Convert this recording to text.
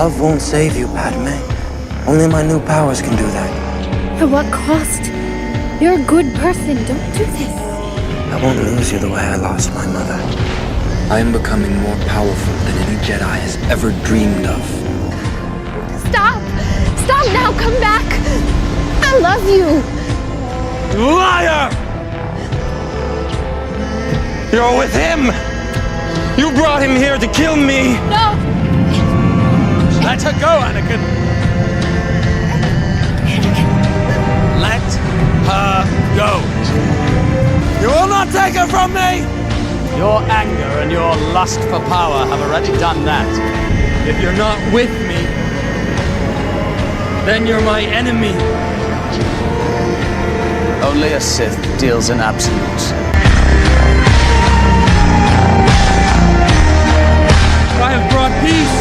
Love won't save you, Padme. Only my new powers can do that. At what cost? You're a good person. Don't do this. I won't lose you the way I lost my mother. I am becoming more powerful than any Jedi has ever dreamed of. Stop! Stop now! Come back! I love you! Liar! You're with him! You brought him here to kill me! No! Let her go, Anakin! Let her go! You will not take her from me! Your anger and your lust for power have already done that. If you're not with me, then you're my enemy. Only a Sith deals in absolutes. I have brought peace.